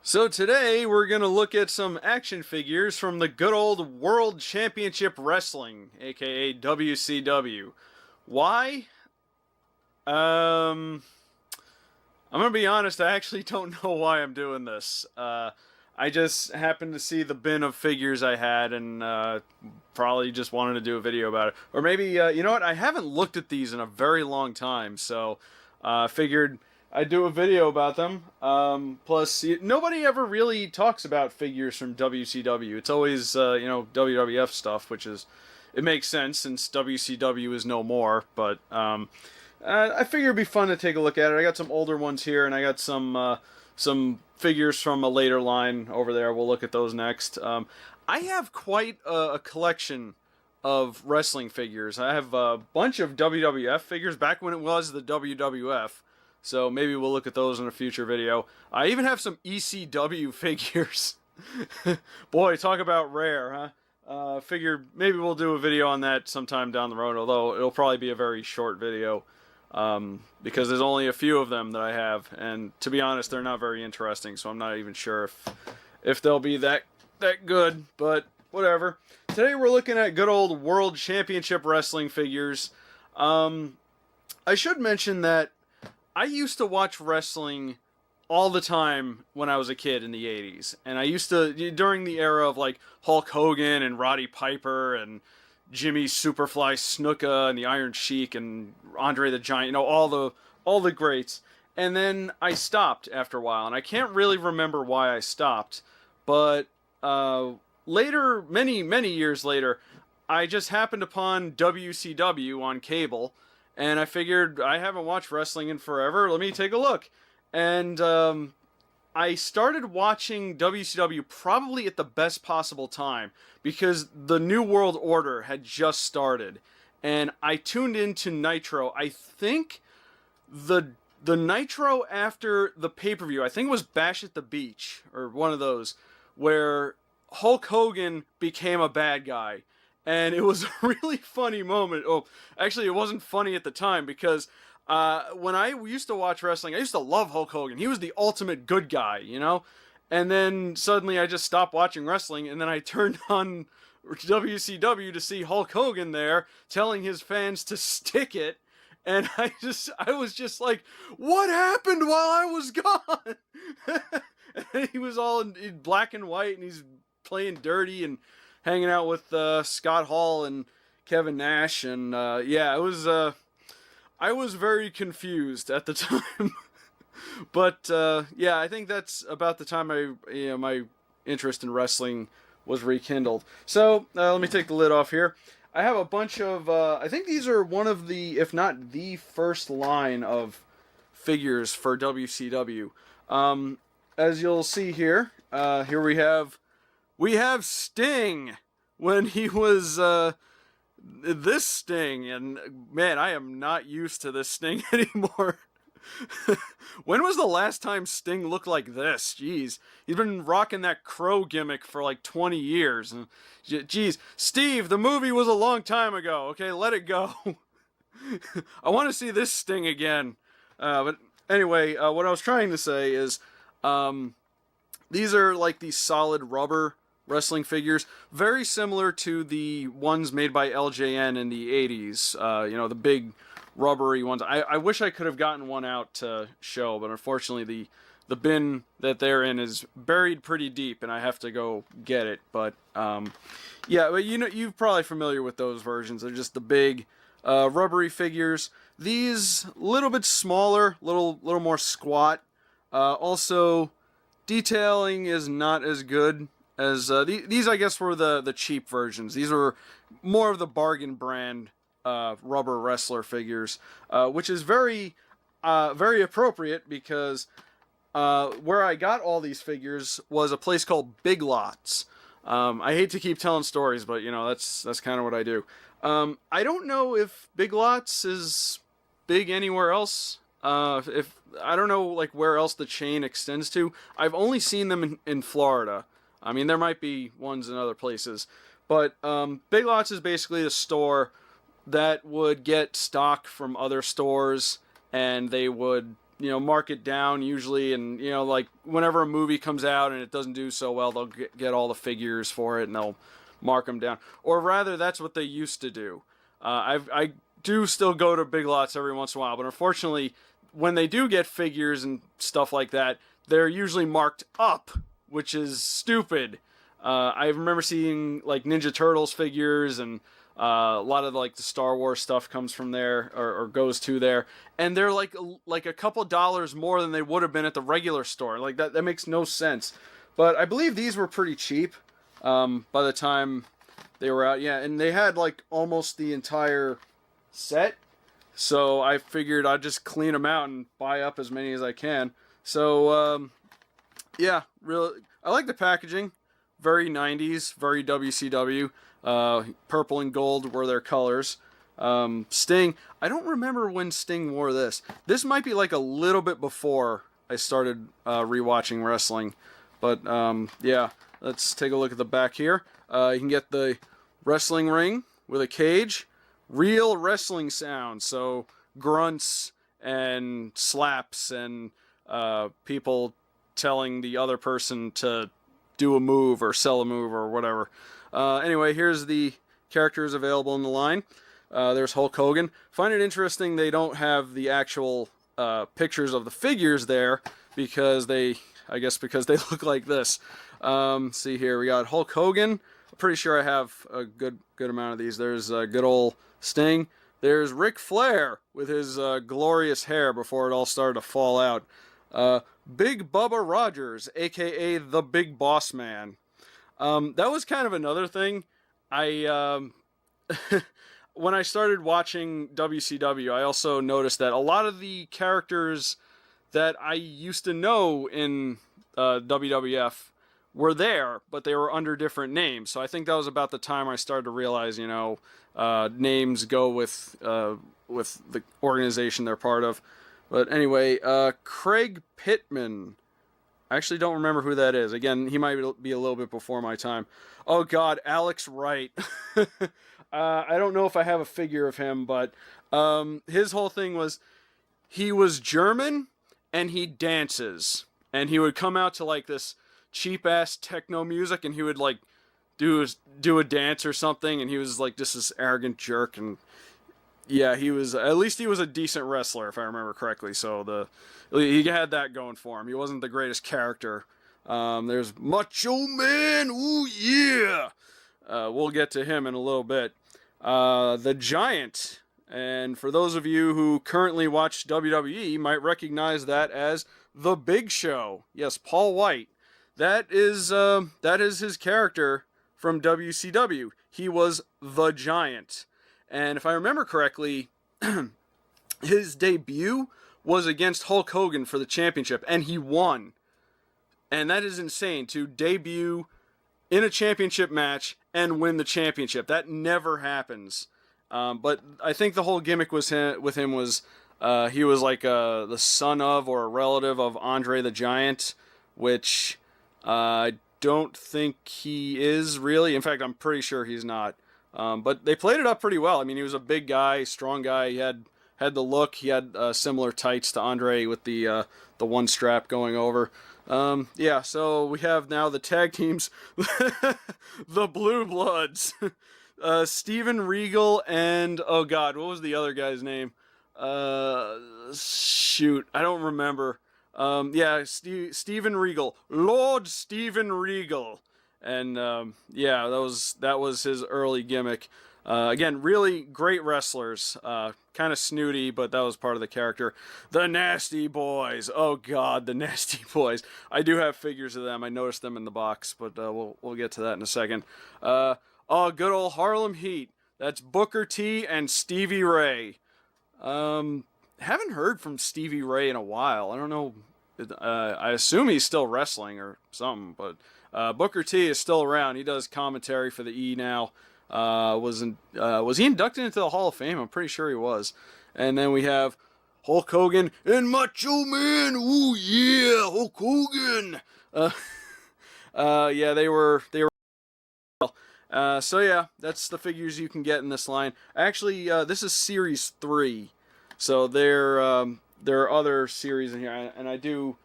So today we're going to look at some action figures from the good old World Championship Wrestling, aka WCW. Why? I'm going to be honest, I actually don't know why I'm doing this. I just happened to see the bin of figures I had and probably just wanted to do a video about it. Or maybe, you know what, I haven't looked at these in a very long time, so figured I'd do a video about them. Plus, nobody ever really talks about figures from WCW. It's always, WWF stuff, which is, it makes sense since WCW is no more, but I figured it'd be fun to take a look at it. I got some older ones here, and I got some figures from a later line over there. We'll look at those next. I have quite a collection of wrestling figures. I have a bunch of WWF figures back when it was the WWF. So maybe we'll look at those in a future video. I even have some ECW figures. Boy, talk about rare, huh? Figured maybe we'll do a video on that sometime down the road, although it'll probably be a very short video. Because there's only a few of them that I have, and to be honest, they're not very interesting, so I'm not even sure if they'll be that good, but whatever. Today we're looking at good old World Championship Wrestling figures. I should mention that I used to watch wrestling all the time when I was a kid in the 80s, and I used to, during the era of like Hulk Hogan and Roddy Piper and Jimmy Superfly Snuka and the Iron Sheik and Andre the Giant, all the greats. And then I stopped after a while, and I can't really remember why I stopped, but later, many years later, I just happened upon WCW on cable, and I figured I haven't watched wrestling in forever, let me take a look. And I started watching WCW probably at the best possible time because the New World Order had just started, and I tuned into Nitro. I think the Nitro after the pay-per-view, I think it was Bash at the Beach or one of those, where Hulk Hogan became a bad guy. And it was a really funny moment. Oh, actually, it wasn't funny at the time because when I used to watch wrestling, I used to love Hulk Hogan. He was the ultimate good guy, And then suddenly I just stopped watching wrestling, and then I turned on WCW to see Hulk Hogan there telling his fans to stick it. And I was just like, what happened while I was gone? And he was all in black and white, and he's playing dirty and hanging out with Scott Hall and Kevin Nash. And yeah, it was... I was very confused at the time, but yeah, I think that's about the time my interest in wrestling was rekindled. So let me take the lid off here. I have a bunch of, I think these are one of the, if not the first line of figures for WCW. As you'll see here, here we have Sting when he was this Sting, and man, I am not used to this Sting anymore. When was the last time Sting looked like this? Jeez, he's been rocking that crow gimmick for like 20 years. And jeez, Steve, the movie was a long time ago. Okay, let it go. I want to see this Sting again. But anyway, what I was trying to say is, these are like these solid rubber wrestling figures, very similar to the ones made by LJN in the 80s, the big rubbery ones. I wish I could have gotten one out to show, but unfortunately the bin that they're in is buried pretty deep, and I have to go get it. But yeah, but you're probably familiar with those versions. They're just the big rubbery figures. These a little bit smaller, little more squat. Also, detailing is not as good as these, I guess, were the cheap versions. These were more of the bargain brand rubber wrestler figures, which is very appropriate because where I got all these figures was a place called Big Lots. I hate to keep telling stories, but that's kind of what I do. I don't know if Big Lots is big anywhere else. If I don't know like where else the chain extends to. I've only seen them in Florida. I mean, there might be ones in other places, but Big Lots is basically a store that would get stock from other stores, and they would mark it down usually, and like whenever a movie comes out and it doesn't do so well, they'll get all the figures for it and they'll mark them down. Or rather, that's what they used to do. I do still go to Big Lots every once in a while, but unfortunately, when they do get figures and stuff like that, they're usually marked up, which is stupid. I remember seeing like Ninja Turtles figures, and a lot of like the Star Wars stuff comes from there or goes to there, and they're like a couple dollars more than they would have been at the regular store. Like that makes no sense. But I believe these were pretty cheap by the time they were out. Yeah, and they had like almost the entire set. So I figured I'd just clean them out and buy up as many as I can. So yeah, really, I like the packaging. Very 90s, very WCW. Purple and gold were their colors. Sting, I don't remember when Sting wore this. This might be like a little bit before I started rewatching wrestling. But yeah, let's take a look at the back here. You can get the wrestling ring with a cage. Real wrestling sounds, so grunts and slaps and people telling the other person to do a move or sell a move or whatever. Anyway, here's the characters available in the line. There's Hulk Hogan. Find it interesting they don't have the actual pictures of the figures there because I guess because they look like this. See here, we got Hulk Hogan. I'm pretty sure I have a good amount of these. There's good old Sting. There's Ric Flair with his glorious hair before it all started to fall out. Big Bubba Rogers, aka the Big Boss Man. That was kind of another thing. I when I started watching WCW, I also noticed that a lot of the characters that I used to know in WWF were there, but they were under different names. So I think that was about the time I started to realize, names go with the organization they're part of. But anyway, Craig Pittman. I actually don't remember who that is. Again, he might be a little bit before my time. Oh God, Alex Wright. I don't know if I have a figure of him, but his whole thing was he was German and he dances. And he would come out to like this cheap ass techno music and he would like do a dance or something, and he was like just this arrogant jerk. And yeah, he was a decent wrestler if I remember correctly. So he had that going for him. He wasn't the greatest character. There's Macho Man. Ooh yeah. We'll get to him in a little bit. The Giant. And for those of you who currently watch WWE, you might recognize that as The Big Show. Yes, Paul White. That is his character from WCW. He was The Giant. And if I remember correctly, his debut was against Hulk Hogan for the championship, and he won. And that is insane, to debut in a championship match and win the championship. That never happens. But I think the whole gimmick with him was he was like the son of or a relative of Andre the Giant, which I don't think he is really. In fact, I'm pretty sure he's not. But they played it up pretty well. I mean, he was a big guy, strong guy. He had the look. He had similar tights to Andre with the one strap going over. Yeah, so we have now the tag teams, the Blue Bloods, Steven Regal and, oh God, what was the other guy's name? Shoot, I don't remember. Yeah, Steven Regal, Lord Steven Regal. And yeah, that was his early gimmick. Again, really great wrestlers. Kind of snooty, but that was part of the character. The Nasty Boys. Oh God, the Nasty Boys. I do have figures of them. I noticed them in the box, but we'll get to that in a second. Oh, good old Harlem Heat. That's Booker T and Stevie Ray. Haven't heard from Stevie Ray in a while. I don't know. I assume he's still wrestling or something, but Booker T is still around. He does commentary for the E now. Was he inducted into the Hall of Fame? I'm pretty sure he was. And then we have Hulk Hogan and Macho Man. Ooh yeah, Hulk Hogan. Yeah, they were. So yeah, that's the figures you can get in this line. Actually, this is Series 3, so they're there are other series in here, and I do,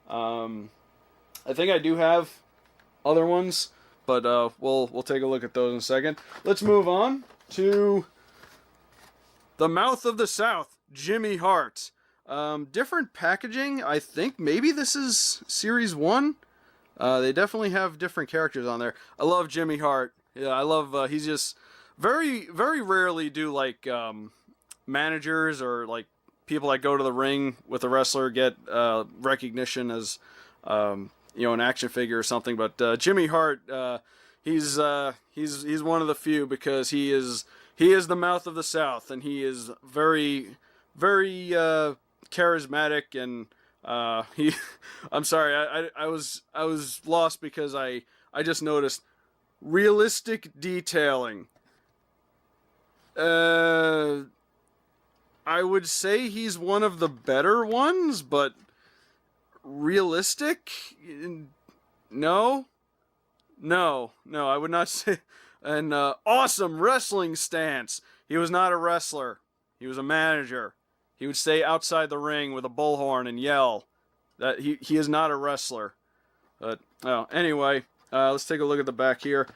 I think I do have other ones, but we'll take a look at those in a second. Let's move on to the Mouth of the South, Jimmy Hart. Different packaging. I think maybe this is Series 1. They definitely have different characters on there. I love Jimmy Hart. Yeah, I love, he's just very, very rarely do like managers or like people that go to the ring with a wrestler get recognition as you know, an action figure or something. But Jimmy Hart, he's one of the few because he is the Mouth of the South, and he is very, very charismatic, and he. I'm sorry, I was lost because I just noticed realistic detailing. I would say he's one of the better ones, but realistic? No, I would not say. And awesome wrestling stance. He was not a wrestler. He was a manager. He would stay outside the ring with a bullhorn and yell. That he is not a wrestler. But anyway, let's take a look at the back here.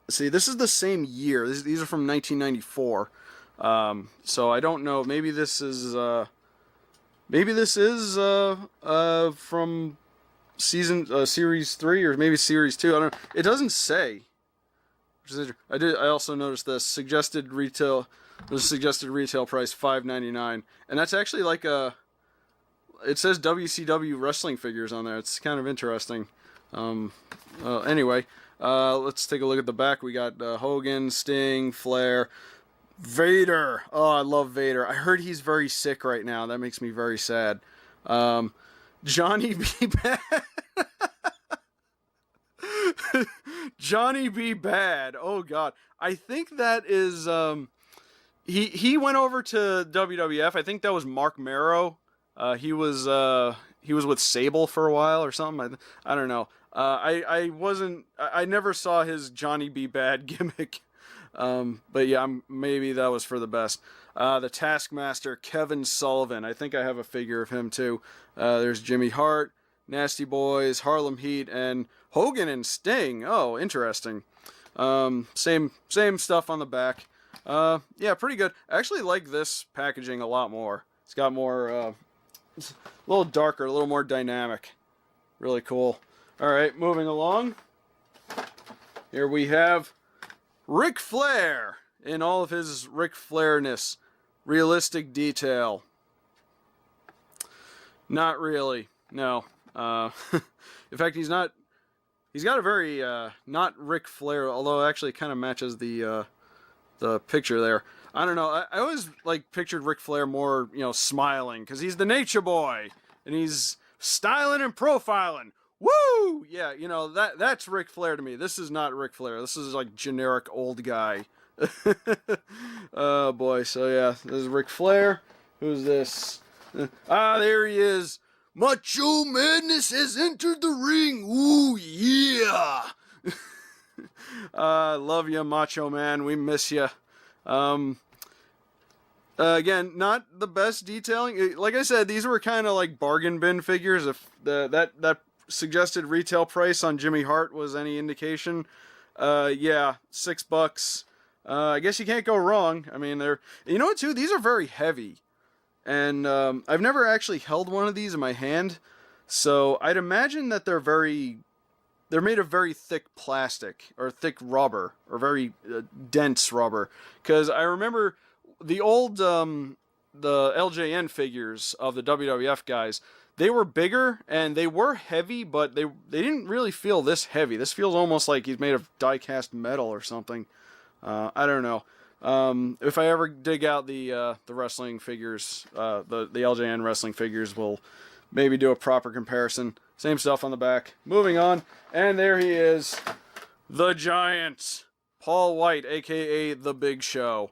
See, this is the same year. These are from 1994. So I don't know. Maybe this is from series 3 or maybe series 2. I don't know. It doesn't say. I also noticed this suggested retail price $5.99, and that's actually like it says WCW wrestling figures on there. It's kind of interesting. Anyway, let's take a look at the back. We got Hogan, Sting, Flair, Vader. Oh, I love Vader. I heard he's very sick right now. That makes me very sad. Johnny B. Bad. Johnny B. Bad. Oh God. I think that is he went over to WWF. I think that was Mark Marrow. He was with Sable for a while or something. I don't know. I never saw his Johnny B. Bad gimmick. But yeah, maybe that was for the best. The Taskmaster, Kevin Sullivan. I think I have a figure of him too. There's Jimmy Hart, Nasty Boys, Harlem Heat, and Hogan and Sting. Oh, interesting. Same stuff on the back. Yeah, pretty good. I actually like this packaging a lot more. It's got more, it's a little darker, a little more dynamic. Really cool. All right, moving along. Here we have Ric Flair in all of his Ric Flairness. Realistic detail. Not really. No. In fact, he's got a very not Ric Flair, although actually it kind of matches the picture there. I don't know. I always like pictured Ric Flair more, you know, smiling because he's the Nature Boy and he's styling and profiling. Woo! Yeah, you know, that's Ric Flair to me. This is not Ric Flair. This is like generic old guy. Oh boy. So yeah, this is Ric Flair. Who's this? There he is. Macho Madness has entered the ring. Ooh yeah. Love you, Macho Man. We miss you. Again, not the best detailing. Like I said, these were kind of like bargain bin figures. If that suggested retail price on Jimmy Hart was any indication, yeah, $6. I guess you can't go wrong. I mean, you know what too? These are very heavy, and I've never actually held one of these in my hand, so I'd imagine that they're made of very thick plastic or thick rubber or very dense rubber. Because I remember the old the LJN figures of the WWF guys. They were bigger and they were heavy, but they didn't really feel this heavy. This feels almost like he's made of die-cast metal or something. I don't know. If I ever dig out the wrestling figures, the LJN wrestling figures, we'll maybe do a proper comparison. Same stuff on the back. Moving on, and there he is, the Giant, Paul White, aka The Big Show,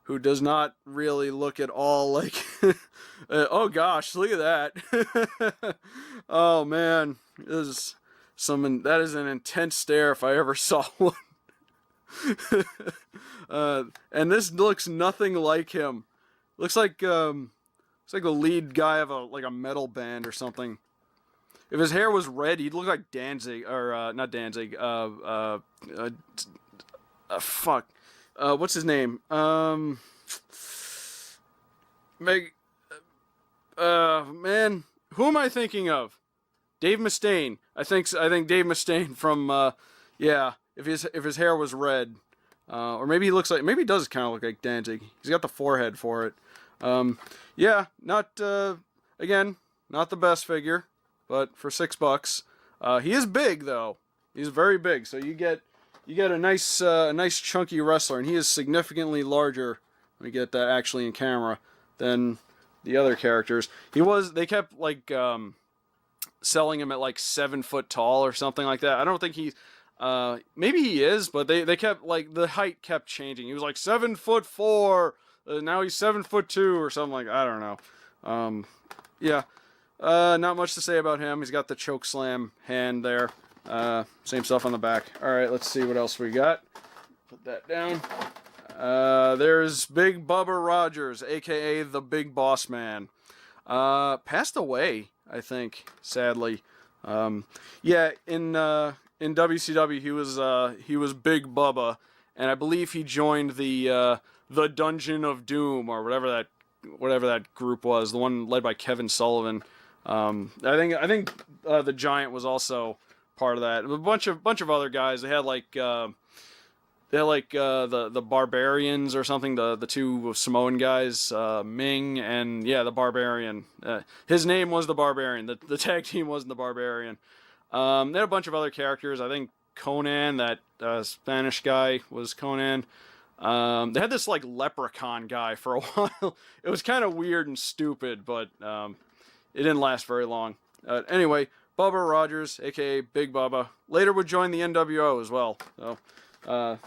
who does not really look at all like. Oh gosh, look at that! Oh man, that is an intense stare if I ever saw one. And this looks nothing like him. Looks like It's like the lead guy of a metal band or something. If his hair was red, he'd look like Danzig, or not Danzig. Fuck. What's his name? Man, who am I thinking of? Dave Mustaine. I think Dave Mustaine from yeah. If his hair was red, or maybe he does kind of look like Danzig. He's got the forehead for it. Yeah, not again, not the best figure, but for $6, he is big though. He's very big, so you get a nice chunky wrestler, and he is significantly larger. Let me get that actually in camera than the other characters. They kept like selling him at like 7 foot tall or something like that. I don't think he's maybe he is, but they kept like the height kept changing. He was like 7'4". Now he's 7'2" or something like I don't know. Yeah, not much to say about him. He's got the choke slam hand there. Same stuff on the back. All right, let's see what else we got. Put that down. There's Big Bubba Rogers, aka the Big Boss Man. Passed away, I think, sadly. Yeah, in WCW he was Big Bubba, and I believe he joined the Dungeon of Doom or whatever that group was, the one led by Kevin Sullivan. I think the Giant was also part of that. A bunch of other guys. They had like the Barbarians or something. The two Samoan guys, Ming and the Barbarian. His name was the Barbarian. The tag team wasn't the Barbarian. They had a bunch of other characters. I think Conan, that Spanish guy, was Conan. They had this like leprechaun guy for a while. It was kind of weird and stupid, but it didn't last very long. Anyway, Bubba Rogers, aka Big Bubba, later would join the NWO as well. So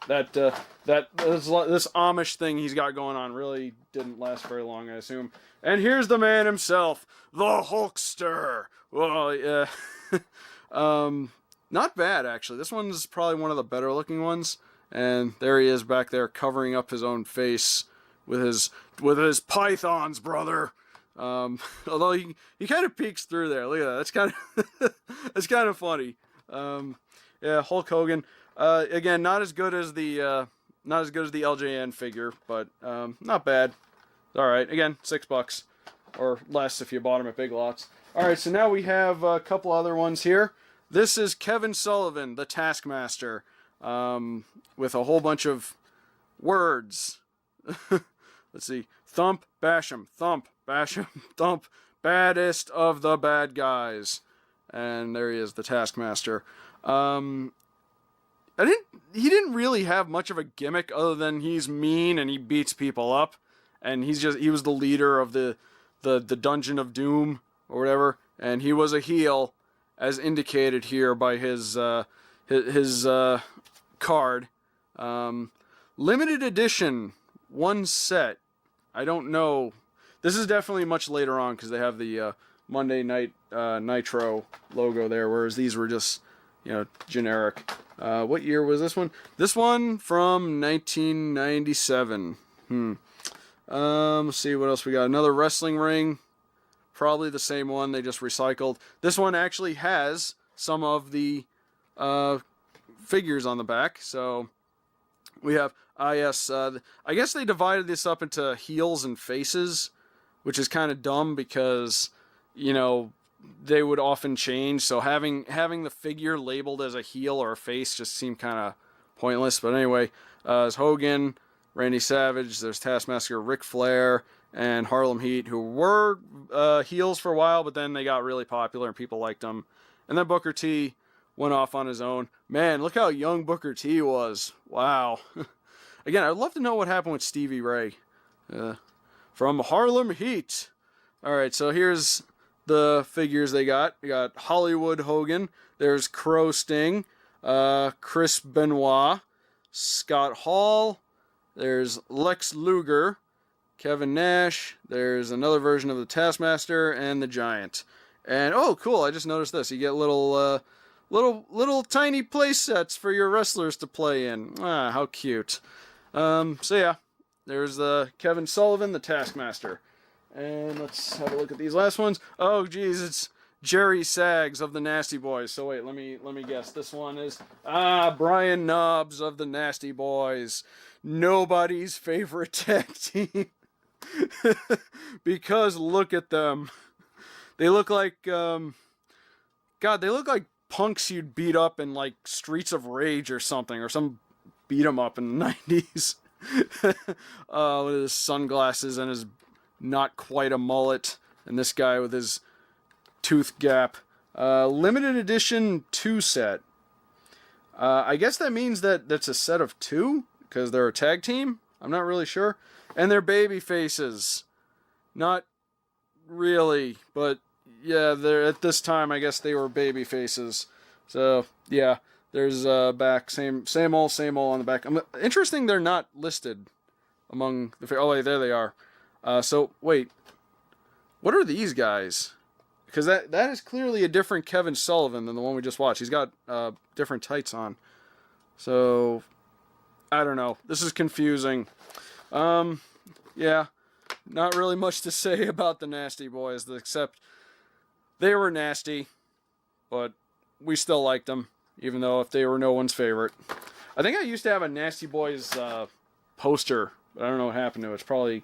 this Amish thing he's got going on really didn't last very long, I assume. And here's the man himself, the Hulkster. Well, yeah, not bad actually. This one's probably one of the better looking ones. And there he is back there covering up his own face with his pythons, brother. Although he kind of peeks through there. Look at that. That's kind of funny. Yeah, Hulk Hogan. Again, not as good as the LJN figure, but not bad. All right. Again, $6 or less if you bought them at Big Lots. All right. So now we have a couple other ones here. This is Kevin Sullivan, the Taskmaster. With a whole bunch of words. Let's see. Thump, bash 'em. Thump, bash 'em. Thump. Baddest of the bad guys. And there he is, the Taskmaster. He didn't really have much of a gimmick other than he's mean and he beats people up. And he was the leader of the Dungeon of Doom or whatever. And he was a heel, as indicated here by his card. Limited edition, one set. I don't know. This is definitely much later on because they have the Monday Night Nitro logo there, whereas these were just, generic. What year was this one? This one from 1997. Let's see what else we got. Another wrestling ring. Probably the same one. They just recycled. This one actually has some of the figures on the back. So we have I guess they divided this up into heels and faces, which is kind of dumb because they would often change. So having the figure labeled as a heel or a face just seemed kind of pointless. But anyway, there's Hogan, Randy Savage, there's Taskmaster, Ric Flair, and Harlem Heat, who were heels for a while, but then they got really popular and people liked them. And then Booker T went off on his own. Man, look how young Booker T was. Wow. Again, I'd love to know what happened with Stevie Ray. From Harlem Heat. Alright, so here's the figures they got. We got Hollywood Hogan. There's Crow Sting. Chris Benoit. Scott Hall. There's Lex Luger. Kevin Nash. There's another version of the Taskmaster and the Giant. And, oh, cool, I just noticed this. You get little tiny play sets for your wrestlers to play in. Ah, how cute. So yeah, there's Kevin Sullivan, the Taskmaster. And let's have a look at these last ones. Oh, geez, it's Jerry Sags of the Nasty Boys. So wait, let me guess. This one is Brian Knobbs of the Nasty Boys. Nobody's favorite tag team. Because look at them. They look like God, they look like punks you'd beat up in like Streets of Rage or something, or some beat 'em up in the 90s. With his sunglasses and his not quite a mullet, and this guy with his tooth gap. Limited edition 2 set. I guess that means that that's a set of 2, because they're a tag team? I'm not really sure. And they're baby faces. Not really, but yeah, they're at this time, I guess they were baby faces. So, yeah, there's back, same old on the back. Interesting they're not listed among the... Oh, wait, there they are. So, wait, what are these guys? Because that is clearly a different Kevin Sullivan than the one we just watched. He's got different tights on. So, I don't know. This is confusing. Yeah, not really much to say about the Nasty Boys, except they were nasty, but we still liked them, even though if they were no one's favorite. I think I used to have a Nasty Boys poster, but I don't know what happened to it. It's probably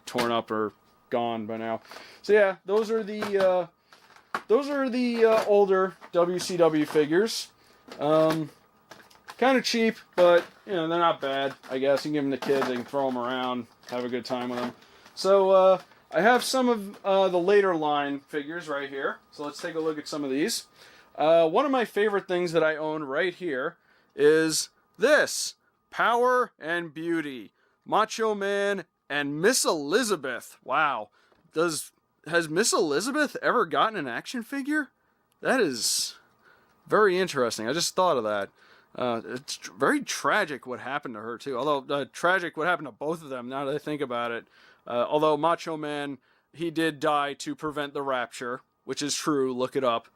torn up or gone by now. So yeah, those are the older WCW figures. Kind of cheap, but you know, they're not bad. I guess you can give them to kids, they can throw them around, have a good time with them. So I have some of the later line figures right here. So let's take a look at some of these. One of my favorite things that I own right here is this: Power and Beauty, Macho Man and Miss Elizabeth. Wow. Has Miss Elizabeth ever gotten an action figure? That is very interesting. I just thought of that. It's very tragic what happened to her, too. Although, tragic what happened to both of them, now that I think about it. Although Macho Man, he did die to prevent the rapture, which is true. Look it up.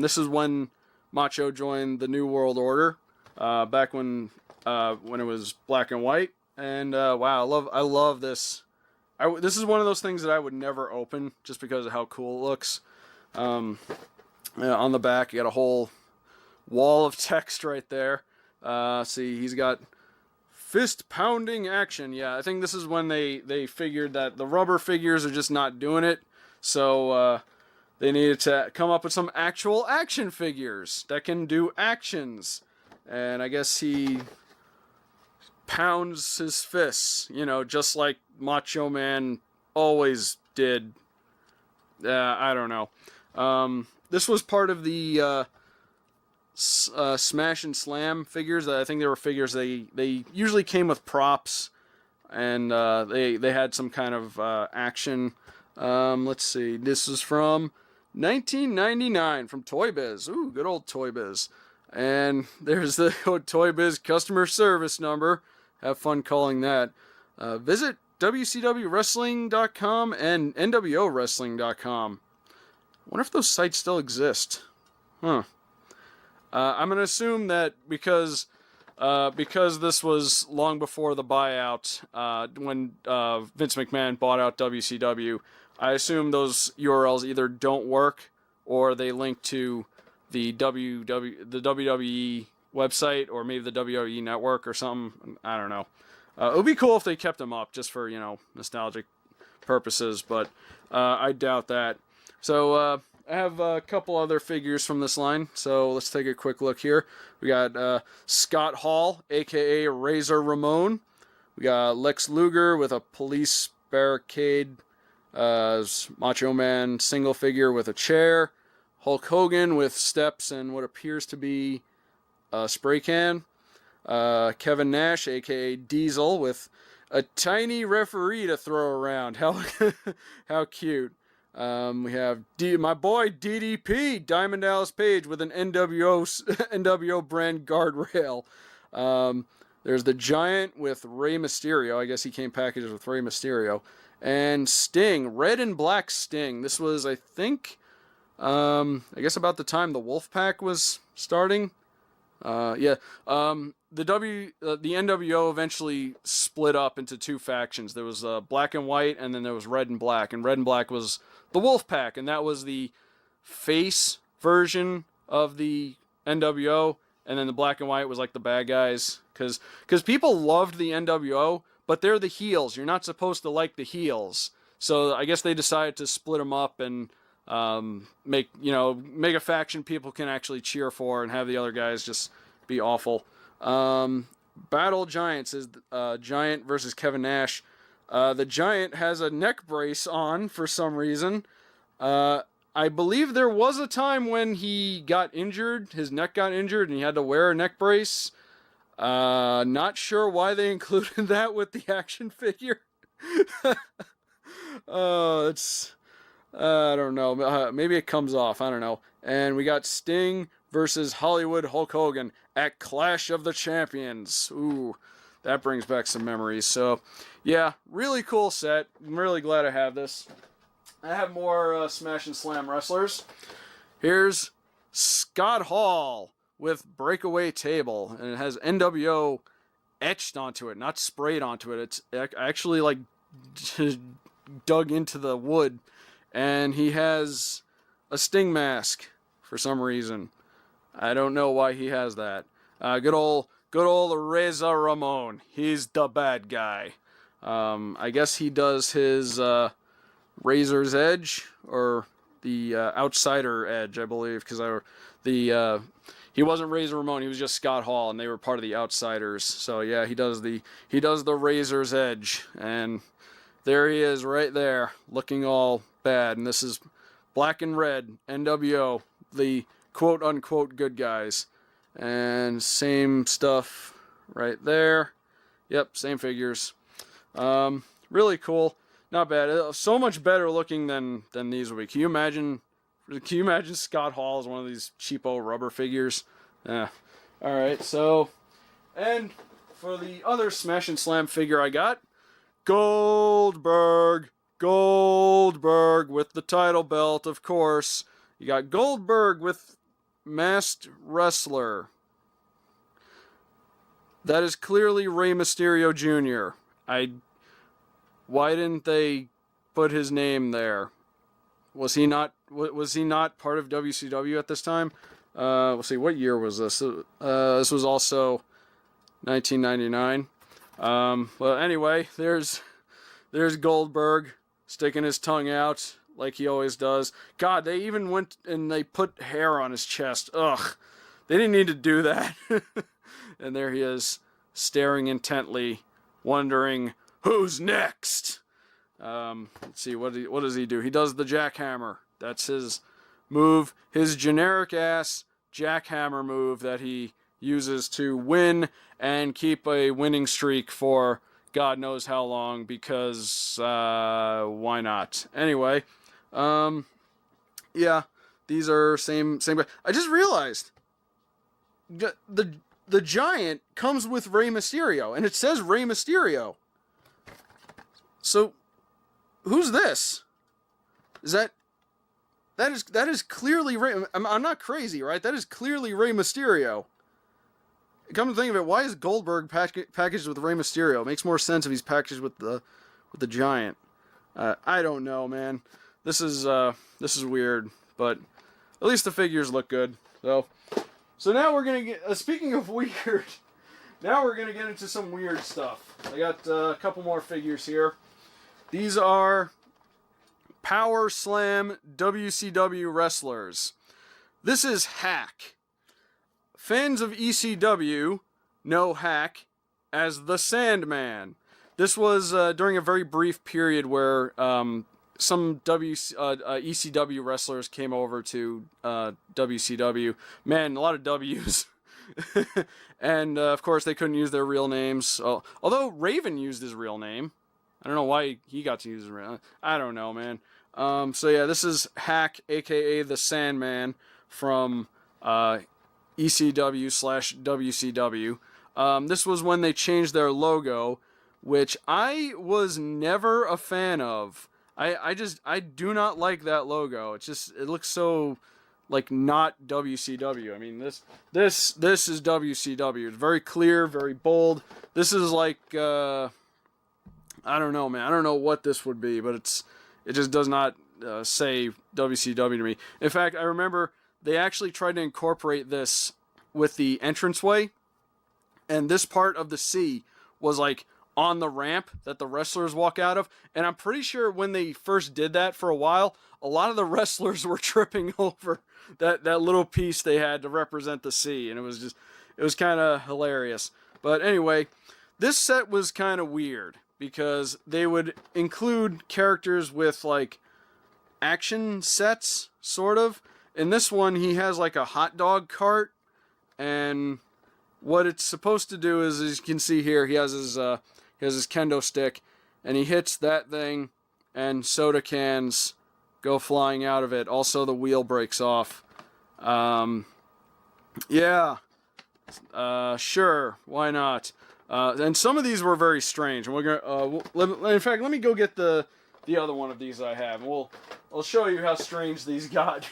This is when Macho joined the New World Order, back when it was black and white. And wow, I love this. This is one of those things that I would never open just because of how cool it looks. On the back, you got a whole wall of text right there. See, he's got fist pounding action. Yeah, I think this is when they figured that the rubber figures are just not doing it. So they needed to come up with some actual action figures that can do actions. And I guess he pounds his fists, you know, just like Macho Man always did. I don't know. This was part of the Smash and Slam figures. I think they were figures they usually came with props, and they had some kind of action. Let's see. This is from 1999 from Toy Biz. Ooh, good old Toy Biz. And there's the Toy Biz customer service number. Have fun calling that. Visit WCWWrestling.com and NWOWrestling.com. I wonder if those sites still exist. Huh. I'm going to assume that because this was long before the buyout, when Vince McMahon bought out WCW, I assume those URLs either don't work or they link to the WWE website or maybe the WWE network or something. I don't know. It would be cool if they kept them up just for, you know, nostalgic purposes, but I doubt that. So I have a couple other figures from this line, so let's take a quick look here. We got Scott Hall, a.k.a. Razor Ramon. We got Lex Luger with a police barricade. Macho Man single figure with a chair. Hulk Hogan with steps and what appears to be a spray can. Kevin Nash, a.k.a. Diesel, with a tiny referee to throw around. How cute. We have my boy DDP, Diamond Dallas Page, with an NWO brand guardrail. There's the Giant with Rey Mysterio. I guess he came packaged with Rey Mysterio. And Sting, red and black Sting. This was, I think, I guess about the time the Wolfpack was starting. Yeah. The NWO eventually split up into two factions. There was black and white, and then there was red and black. And red and black was the Wolfpack, and that was the face version of the NWO. And then the black and white was like the bad guys, because people loved the NWO, but they're the heels. You're not supposed to like the heels. So I guess they decided to split them up and make a faction people can actually cheer for, and have the other guys just be awful. Battle Giants is Giant versus Kevin Nash. The Giant has a neck brace on for some reason. I believe there was a time when he got injured, his neck got injured, and he had to wear a neck brace. Not sure why they included that with the action figure. It's I don't know. Maybe it comes off. I don't know. And we got Sting versus Hollywood Hulk Hogan at Clash of the Champions. Ooh, that brings back some memories. So, yeah, really cool set. I'm really glad I have this. I have more Smash and Slam wrestlers. Here's Scott Hall with Breakaway Table, and it has NWO etched onto it, not sprayed onto it. It's actually like dug into the wood, and he has a Sting mask for some reason. I don't know why he has that. Good old Razor Ramon. He's the bad guy. I guess he does his Razor's Edge, or the Outsider Edge, I believe, because he wasn't Razor Ramon, he was just Scott Hall, and they were part of the Outsiders. So yeah, he does the Razor's Edge, and there he is right there, looking all bad. And this is black and red, NWO, the quote-unquote good guys. And same stuff right there. Yep, same figures. Really cool. Not bad. So much better looking than these would be. Can you imagine Scott Hall as one of these cheapo rubber figures? Yeah. Alright, so, and for the other Smash and Slam figure I got, Goldberg with the title belt, of course. You got Goldberg with Masked Wrestler. That is clearly Rey Mysterio Jr. Why didn't they put his name there? Was he not part of WCW at this time? Let's see, what year was this? This was also 1999. Well, anyway, there's Goldberg sticking his tongue out like he always does. God, they even went and they put hair on his chest. Ugh, they didn't need to do that. And there he is, staring intently, wondering who's next. Let's see, what does he do? He does the jackhammer. That's his move, his generic ass jackhammer move that he uses to win and keep a winning streak for God knows how long, because why not? Anyway, yeah, these are same. I just realized the Giant comes with Rey Mysterio, and it says Rey Mysterio. So, who's this? That is clearly Rey. I'm not crazy, right? That is clearly Rey Mysterio. Come to think of it, why is Goldberg packaged with Rey Mysterio? It makes more sense if he's packaged with the Giant. I don't know, man. This is weird, but at least the figures look good. So now we're gonna get. Speaking of weird, now we're gonna get into some weird stuff. I got a couple more figures here. These are Power Slam WCW wrestlers. This is Hack. Fans of ECW know Hack as the Sandman. This was during a very brief period where some ECW wrestlers came over to WCW. Man, a lot of W's. And of course they couldn't use their real names. Although Raven used his real name. I don't know why he got to use his real name. I don't know, man. So yeah, this is Hack, aka the Sandman, from ECW/WCW. This was when they changed their logo, which I was never a fan of. I do not like that logo. It looks so like not WCW. I mean, this is WCW. It's very clear, very bold. This is like I don't know, man. I don't know what this would be, but it just does not say WCW to me. In fact, I remember they actually tried to incorporate this with the entranceway, and this part of the C was like on the ramp that the wrestlers walk out of. And I'm pretty sure when they first did that for a while, a lot of the wrestlers were tripping over that little piece they had to represent the C, and it was kind of hilarious. But anyway, this set was kind of weird because they would include characters with like action sets, sort of. In this one, he has like a hot dog cart, and what it's supposed to do is, as you can see here, he has his kendo stick, and he hits that thing, and soda cans go flying out of it. Also, the wheel breaks off. Yeah, sure, why not? And some of these were very strange. And we're gonna, in fact, let me go get the other one of these I have. I'll show you how strange these got.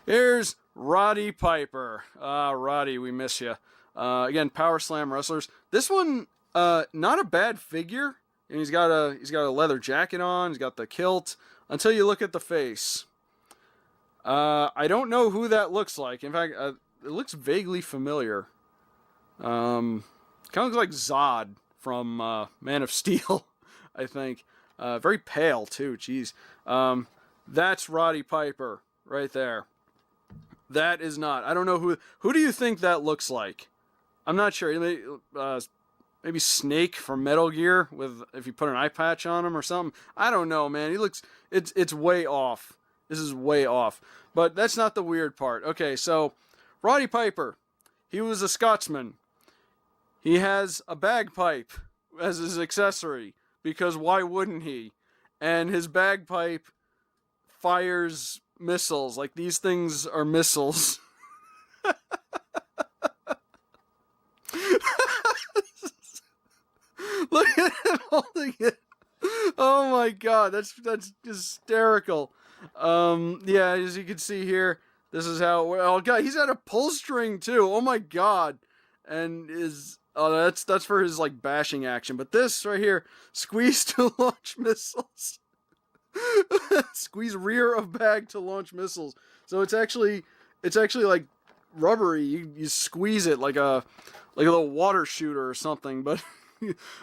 Here's Roddy Piper. Roddy, we miss you. Again, Power Slam wrestlers. This one, not a bad figure. And he's got a leather jacket on. He's got the kilt. Until you look at the face. I don't know who that looks like. In fact, it looks vaguely familiar. Kind of looks like Zod from Man of Steel, I think. Very pale too. Jeez. That's Roddy Piper right there. That is not. I don't know who do you think that looks like? I'm not sure. Maybe Snake from Metal Gear if you put an eye patch on him or something. I don't know, man. He looks. It's way off. This is way off. But that's not the weird part. Okay, so Roddy Piper, he was a Scotsman. He has a bagpipe as his accessory because why wouldn't he? And his bagpipe fires missiles. Like, these things are missiles. Look at him holding it. Oh my god, that's hysterical. Yeah, as you can see here, this is how. Oh god, he's got a pull string too. Oh my god, and that's for his like bashing action. But this right here, squeeze to launch missiles. Squeeze rear of bag to launch missiles. So it's actually like rubbery. You squeeze it like a little water shooter or something. But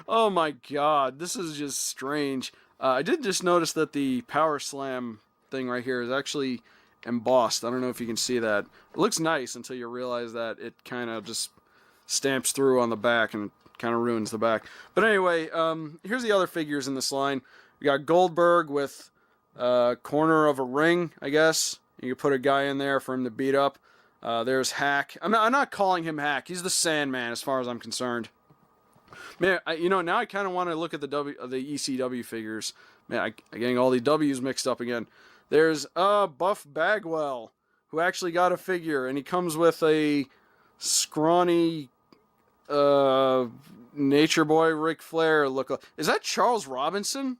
oh my god, this is just strange. I did just notice that the Power Slam thing right here is actually embossed. I don't know if you can see that. It looks nice until you realize that it kind of just stamps through on the back and kind of ruins the back. But anyway, here's the other figures in this line. We got Goldberg with corner of a ring, I guess. You can put a guy in there for him to beat up. There's Hack. I'm not calling him Hack. He's the Sandman as far as I'm concerned. Man, now I kind of want to look at the ECW figures. Man, I'm getting all the W's mixed up again. There's Buff Bagwell, who actually got a figure, and he comes with a scrawny Nature Boy Ric Flair look. Is that Charles Robinson?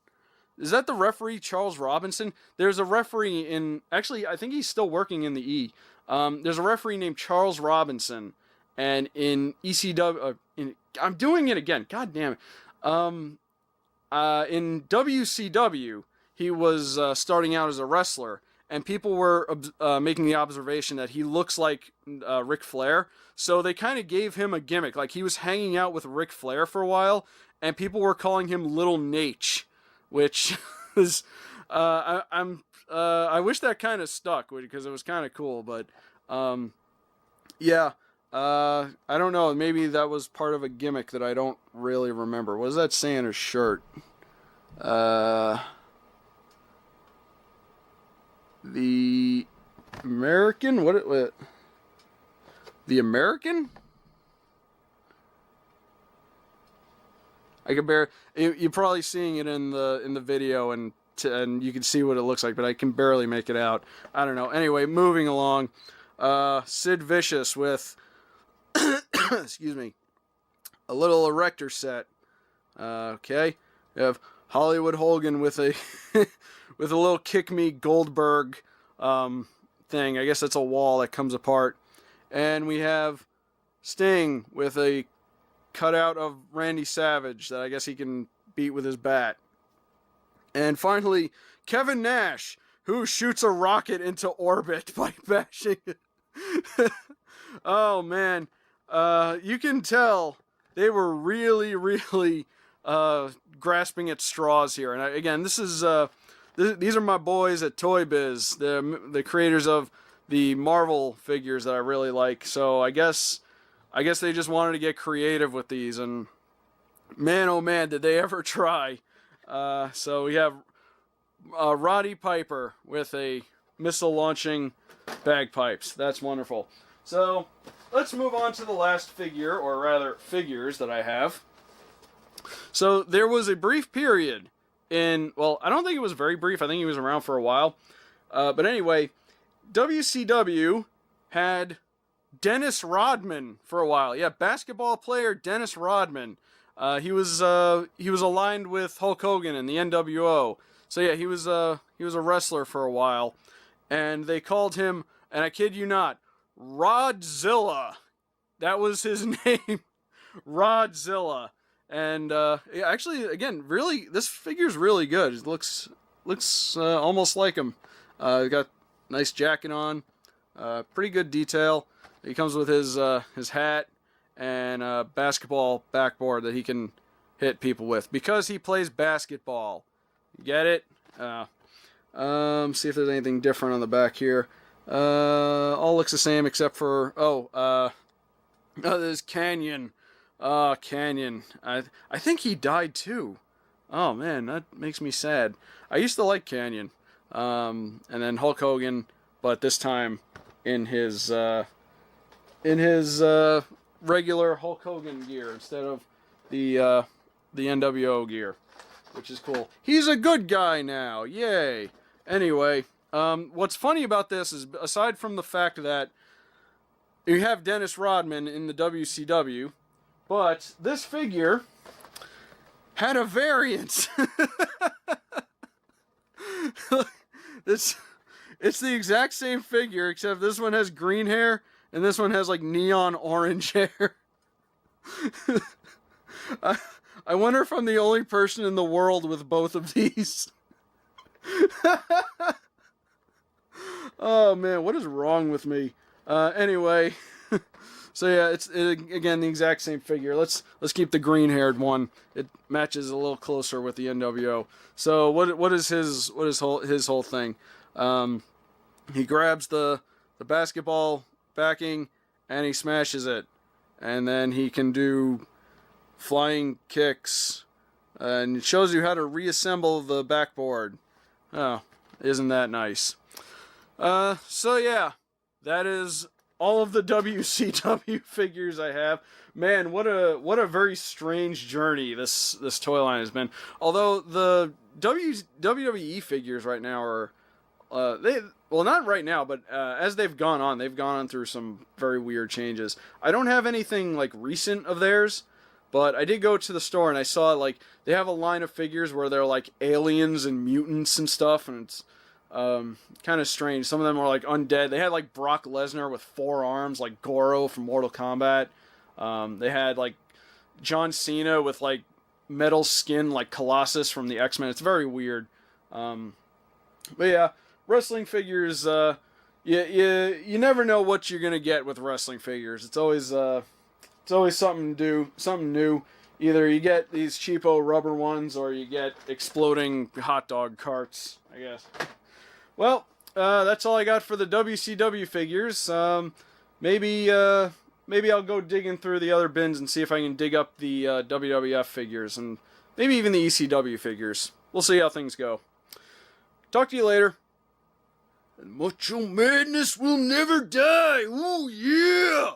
Is that the referee, Charles Robinson? There's a referee in... Actually, I think he's still working in the E. There's a referee named Charles Robinson. And in ECW... I'm doing it again. God damn it. In WCW, he was starting out as a wrestler. And people were making the observation that he looks like Ric Flair. So they kind of gave him a gimmick. Like, he was hanging out with Ric Flair for a while. And people were calling him Little Nate. Which is, I wish that kind of stuck because it was kind of cool, but, yeah, I don't know, maybe that was part of a gimmick that I don't really remember. What does that say on his shirt? The American? What? The American? I can you're probably seeing it in the video and you can see what it looks like, but I can barely make it out. I don't know. Anyway, moving along. Sid Vicious with excuse me, a little erector set. Okay. You have Hollywood Hogan with a with a little kick me Goldberg thing. I guess that's a wall that comes apart. And we have Sting with a cutout of Randy Savage that I guess he can beat with his bat. And finally, Kevin Nash, who shoots a rocket into orbit by bashing it. Oh, man. You can tell they were really, really grasping at straws here. And again, this is these are my boys at Toy Biz, the creators of the Marvel figures that I really like. So I guess they just wanted to get creative with these, and man, oh man, did they ever try. So we have Roddy Piper with a missile launching bagpipes. That's wonderful. So let's move on to the last figure, or rather figures that I have. So there was a brief period well, I don't think it was very brief. I think he was around for a while. But anyway, WCW had Dennis Rodman for a while. Yeah, basketball player Dennis Rodman. He was aligned with Hulk Hogan in the NWO. So yeah, he was a wrestler for a while, and they called him, and I kid you not, Rodzilla. That was his name, Rodzilla. And actually, again, really, this figure's really good. It looks almost like him. Got nice jacket on, pretty good detail. He comes with his hat and a basketball backboard that he can hit people with because he plays basketball. You get it? See if there's anything different on the back here. All looks the same except for there's Canyon. Canyon. I think he died too. Oh man, that makes me sad. I used to like Canyon. And then Hulk Hogan, but this time in his regular Hulk Hogan gear instead of the NWO gear, which is cool. He's a good guy now. Yay. Anyway, what's funny about this is, aside from the fact that you have Dennis Rodman in the WCW, but this figure had a variant. It's the exact same figure, except this one has green hair and this one has like neon orange hair. I wonder if I'm the only person in the world with both of these. Oh man, what is wrong with me? Anyway, so yeah, it's again the exact same figure. Let's keep the green-haired one. It matches a little closer with the NWO. So what is his whole thing? He grabs the basketball backing and he smashes it, and then he can do flying kicks, and it shows you how to reassemble the backboard. Oh, isn't that nice? So yeah, that is all of the WCW figures I have. Man, what a very strange journey this toy line has been. Although the WWE figures right now are, not right now, but as they've gone on through some very weird changes. I don't have anything like recent of theirs, but I did go to the store and I saw like they have a line of figures where they're like aliens and mutants and stuff, and it's kind of strange. Some of them are like undead. They had like Brock Lesnar with 4 arms, like Goro from Mortal Kombat. They had like John Cena with like metal skin, like Colossus from the X-Men. It's very weird. But yeah, wrestling figures. You never know what you're gonna get with wrestling figures. It's always something new. Either you get these cheapo rubber ones, or you get exploding hot dog carts, I guess. Well, that's all I got for the WCW figures. Maybe I'll go digging through the other bins and see if I can dig up the WWF figures, and maybe even the ECW figures. We'll see how things go. Talk to you later. And Macho Madness will never die! Ooh, yeah!